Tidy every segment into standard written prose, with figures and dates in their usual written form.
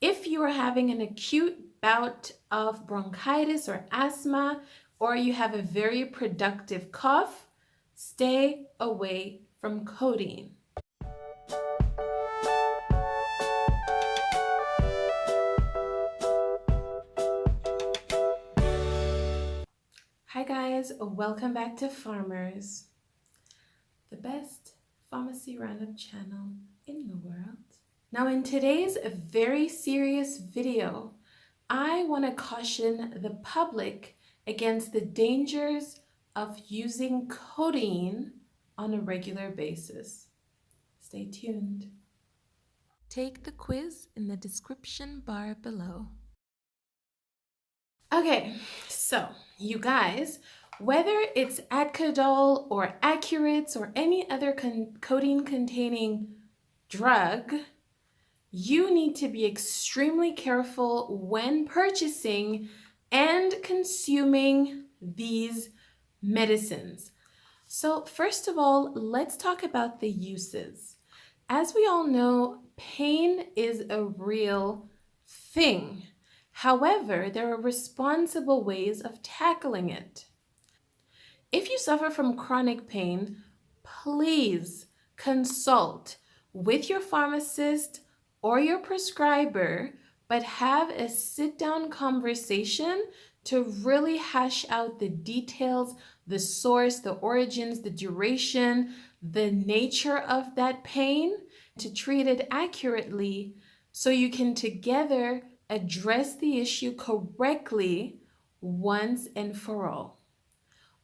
If you are having an acute bout of bronchitis or asthma, or you have a very productive cough, stay away from codeine. Hi guys, welcome back to Farmers, the best pharmacy roundup channel in the world. Now in today's very serious video, I want to caution the public against the dangers of using codeine on a regular basis. Stay tuned. Take the quiz in the description bar below. Okay, so you guys, whether it's Adcodol or Accurates or any other codeine containing drug, you need to be extremely careful when purchasing and consuming these medicines. So first of all, let's talk about the uses. As we all know, pain is a real thing. However, there are responsible ways of tackling it. If you suffer from chronic pain, please consult with your pharmacist or your prescriber, but have a sit-down conversation to really hash out the details, the source, the origins, the duration, the nature of that pain, to treat it accurately so you can together address the issue correctly once and for all.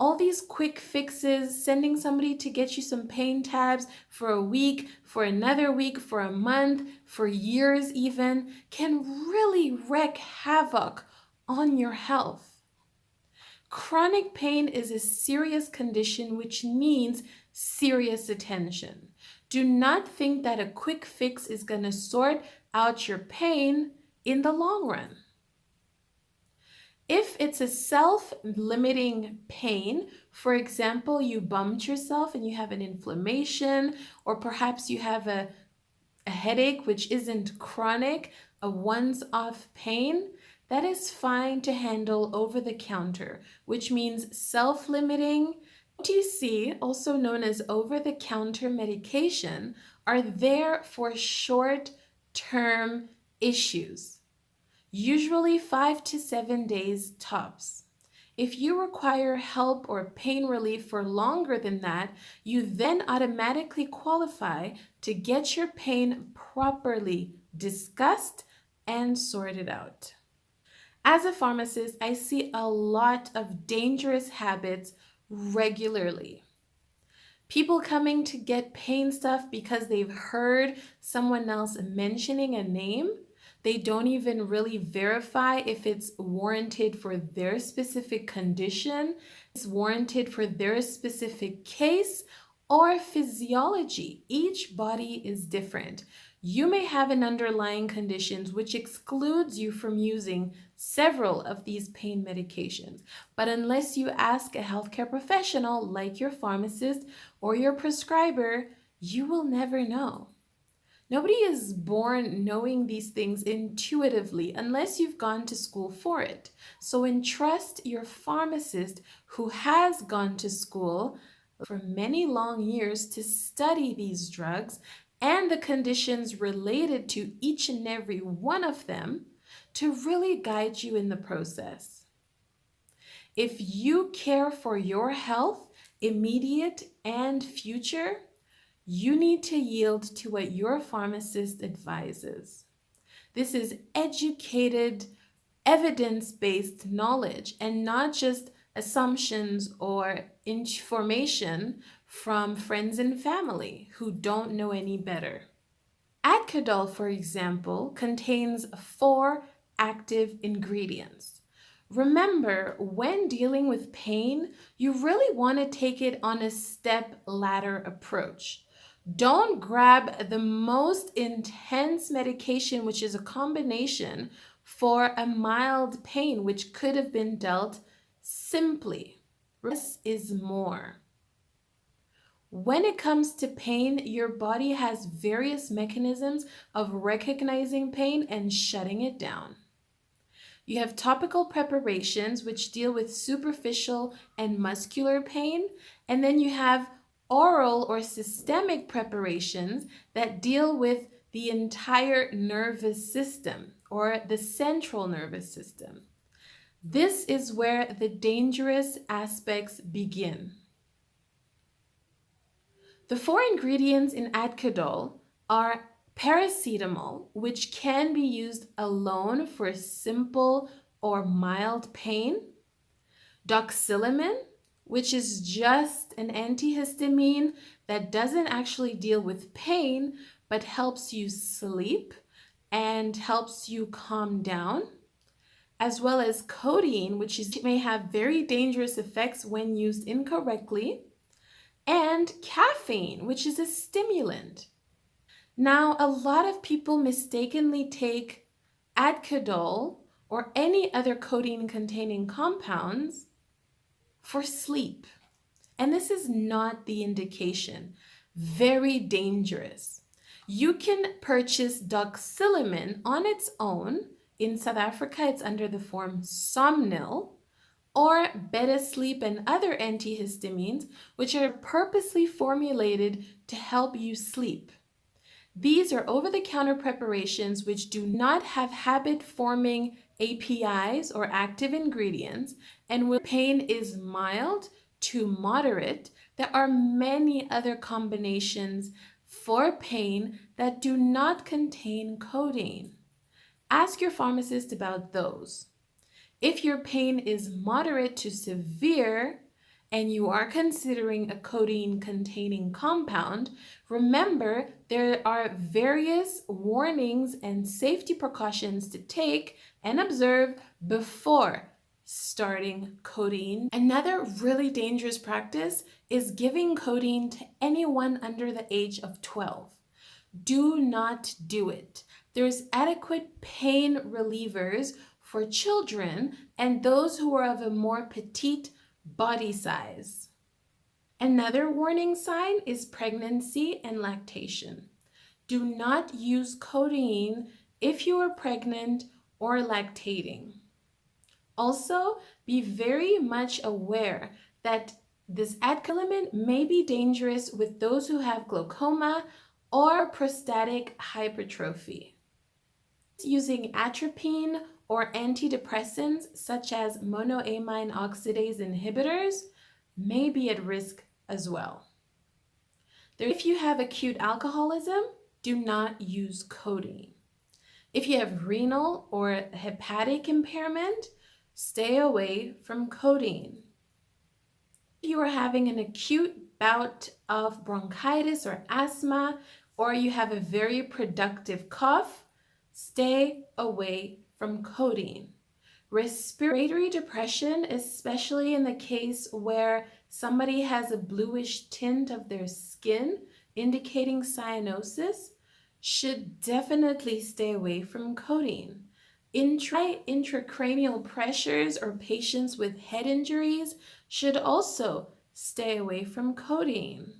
All these quick fixes, sending somebody to get you some pain tabs for a week, for another week, for a month, for years even, can really wreak havoc on your health. Chronic pain is a serious condition which needs serious attention. Do not think that a quick fix is going to sort out your pain in the long run. If it's a self-limiting pain, for example, you bumped yourself and you have an inflammation, or perhaps you have a headache which isn't chronic, a once-off pain, that is fine to handle over the counter, which means self-limiting. OTC, also known as over-the-counter medication, are there for short-term issues. Usually 5 to 7 days tops. If you require help or pain relief for longer than that, you then automatically qualify to get your pain properly discussed and sorted out. As a pharmacist, I see a lot of dangerous habits regularly. People coming to get pain stuff because they've heard someone else mentioning a name. They don't even really verify if it's warranted for their specific condition, it's warranted for their specific case or physiology. Each body is different. You may have an underlying condition which excludes you from using several of these pain medications. But unless you ask a healthcare professional like your pharmacist or your prescriber, you will never know. Nobody is born knowing these things intuitively unless you've gone to school for it. So entrust your pharmacist who has gone to school for many long years to study these drugs and the conditions related to each and every one of them to really guide you in the process. If you care for your health, immediate and future, you need to yield to what your pharmacist advises. This is educated, evidence-based knowledge and not just assumptions or information from friends and family who don't know any better. Adcodol, for example, contains 4 active ingredients. Remember, when dealing with pain, you really want to take it on a step-ladder approach. Don't grab the most intense medication, which is a combination for a mild pain, which could have been dealt simply. Less is more. When it comes to pain, your body has various mechanisms of recognizing pain and shutting it down. You have topical preparations, which deal with superficial and muscular pain, and then you have oral or systemic preparations that deal with the entire nervous system or the central nervous system. This is where the dangerous aspects begin. The four ingredients in Adcodol are paracetamol, which can be used alone for simple or mild pain, doxylamine, which is just an antihistamine that doesn't actually deal with pain but helps you sleep and helps you calm down, as well as codeine, which may have very dangerous effects when used incorrectly, and caffeine, which is a stimulant. Now, a lot of people mistakenly take Adcodol or any other codeine-containing compounds for sleep. And this is not the indication. Very dangerous. You can purchase doxylamine on its own. In South Africa, it's under the form Somnil, or Beta Sleep and other antihistamines, which are purposely formulated to help you sleep. These are over-the-counter preparations which do not have habit-forming APIs or active ingredients, and when pain is mild to moderate, there are many other combinations for pain that do not contain codeine. Ask your pharmacist about those. If your pain is moderate to severe and you are considering a codeine-containing compound, remember there are various warnings and safety precautions to take and observe before starting codeine. Another really dangerous practice is giving codeine to anyone under the age of 12. Do not do it. There's adequate pain relievers for children and those who are of a more petite body size. Another warning sign is pregnancy and lactation. Do not use codeine if you are pregnant or lactating. Also, be very much aware that this adcolamine may be dangerous with those who have glaucoma or prostatic hypertrophy. Using atropine or antidepressants such as monoamine oxidase inhibitors may be at risk as well. If you have acute alcoholism, do not use codeine. If you have renal or hepatic impairment, stay away from codeine. If you are having an acute bout of bronchitis or asthma, or you have a very productive cough, stay away from codeine. Respiratory depression, especially in the case where somebody has a bluish tint of their skin, indicating cyanosis, should definitely stay away from codeine. Intracranial pressures or patients with head injuries should also stay away from codeine.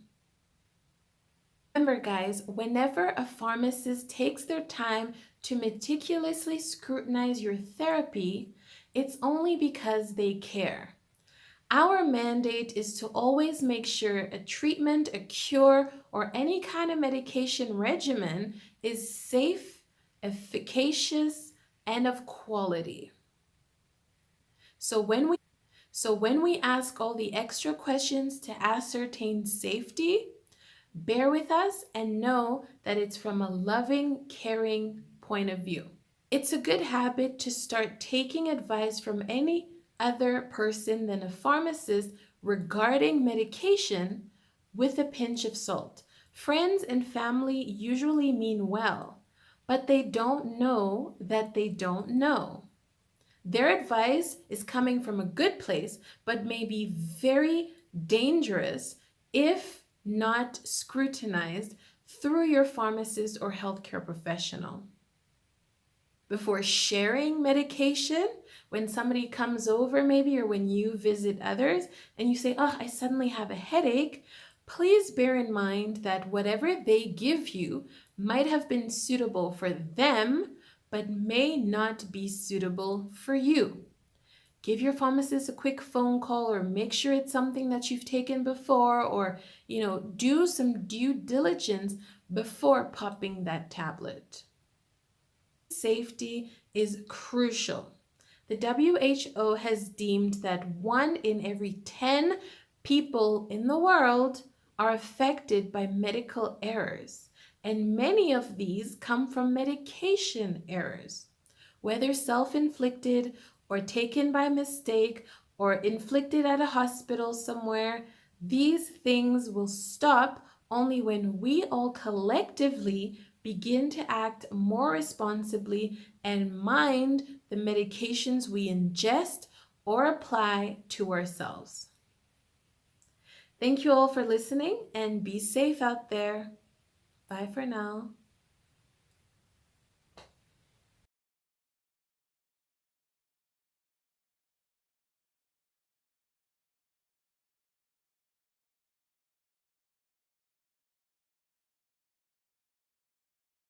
Remember guys, whenever a pharmacist takes their time to meticulously scrutinize your therapy, it's only because they care. Our mandate is to always make sure a treatment, a cure, or any kind of medication regimen is safe, efficacious, and of quality. So when we ask all the extra questions to ascertain safety, bear with us and know that it's from a loving, caring point of view. It's a good habit to start taking advice from any other person than a pharmacist regarding medication with a pinch of salt. Friends and family usually mean well, but they don't know that they don't know. Their advice is coming from a good place, but may be very dangerous if not scrutinized through your pharmacist or healthcare professional. Before sharing medication, when somebody comes over maybe, or when you visit others and you say, oh, I suddenly have a headache, Please bear in mind that whatever they give you might have been suitable for them, but may not be suitable for you. Give your pharmacist a quick phone call, or make sure it's something that you've taken before, or do some due diligence before popping that tablet. Safety is crucial. The WHO has deemed that 1 in every 10 people in the world are affected by medical errors, and many of these come from medication errors, whether self-inflicted or taken by mistake or inflicted at a hospital somewhere. These things will stop only when we all collectively begin to act more responsibly and mind the medications we ingest or apply to ourselves. Thank you all for listening, and be safe out there. Bye for now.